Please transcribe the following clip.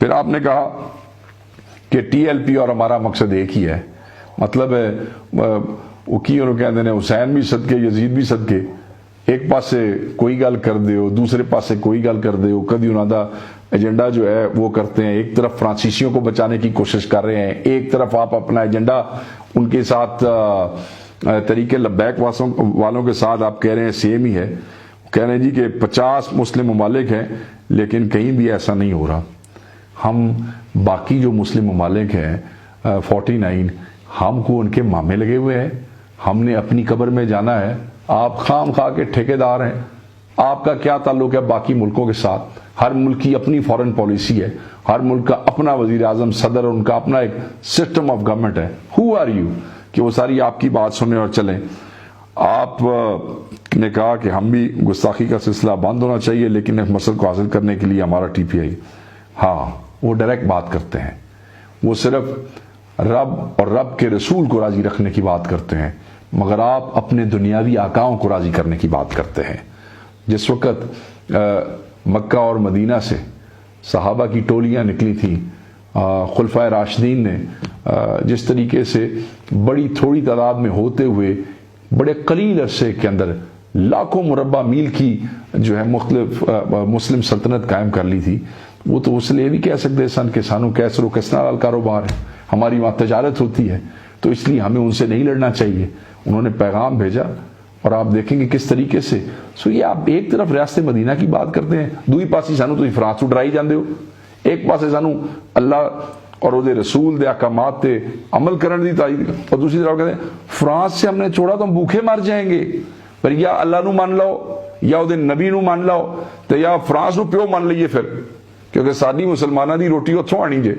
پھر آپ نے کہا کہ ٹی ایل پی اور ہمارا مقصد ایک ہی ہے، مطلب وہ کی انہوں کہتے ہیں حسین بھی صدقے یزید بھی صدقے، ایک پاسے کوئی گل کر دیو دوسرے پاسے کوئی گل کر دیو، کبھی انہوں دا ایجنڈا جو ہے وہ کرتے ہیں، ایک طرف فرانسیسیوں کو بچانے کی کوشش کر رہے ہیں، ایک طرف آپ اپنا ایجنڈا ان کے ساتھ طریقے لبیک والوں کے ساتھ آپ کہہ رہے ہیں سیم ہی ہے، کہہ رہے ہیں جی کہ 50 مسلم ممالک ہیں لیکن کہیں بھی ایسا نہیں ہو رہا۔ ہم باقی جو مسلم ممالک ہیں 49 ہم کو ان کے مامے لگے ہوئے ہیں، ہم نے اپنی قبر میں جانا ہے، آپ خام خواہ کے ٹھیکیدار ہیں، آپ کا کیا تعلق ہے باقی ملکوں کے ساتھ؟ ہر ملک کی اپنی فارن پالیسی ہے، ہر ملک کا اپنا وزیر اعظم صدر، ان کا اپنا ایک سسٹم آف گورنمنٹ ہے۔ ہو آر یو کہ وہ ساری آپ کی بات سنیں اور چلیں؟ آپ نے کہا کہ ہم بھی گستاخی کا سلسلہ بند ہونا چاہیے لیکن ایک مقصد کو حاصل کرنے کے لیے ہمارا ٹی پی آئی، ہاں وہ ڈائریکٹ بات کرتے ہیں، وہ صرف رب اور رب کے رسول کو راضی رکھنے کی بات کرتے ہیں، مگر آپ اپنے دنیاوی آقاؤں کو راضی کرنے کی بات کرتے ہیں۔ جس وقت مکہ اور مدینہ سے صحابہ کی ٹولیاں نکلی تھیں، خلفائے راشدین نے جس طریقے سے بڑی تھوڑی تعداد میں ہوتے ہوئے بڑے قلیل عرصے کے اندر لاکھوں مربع میل کی جو ہے مختلف مسلم سلطنت قائم کر لی تھی، وہ تو اس لیے بھی کہہ سکتے سن کہ سانو کیسر و کسنا لال کاروبار ہے، ہماری وہاں تجارت ہوتی ہے تو اس لیے ہمیں ان سے نہیں لڑنا چاہیے۔ انہوں نے پیغام بھیجا اور آپ دیکھیں گے کس طریقے سے یہ آپ ایک طرف ریاست مدینہ کی بات کرتے ہیں، دوئی پاسی سانو تو فرانس تو ڈرائی جاندے ہو، ایک پاسے سانو اللہ اور وہ رسول دے احکامات تے عمل کرن دی تائید، اور دوسری طرف کہتے ہیں فرانس سے ہم نے چھوڑا تو ہم بھوکے مر جائیں گے، پر یا اللہ نو مان لو یا وہ نبی نو مان لو تو یا فرانس نو پیو مان لئیے پھر، کیونکہ ساری مسلمانہ دی روٹی اتھوں آنی جے۔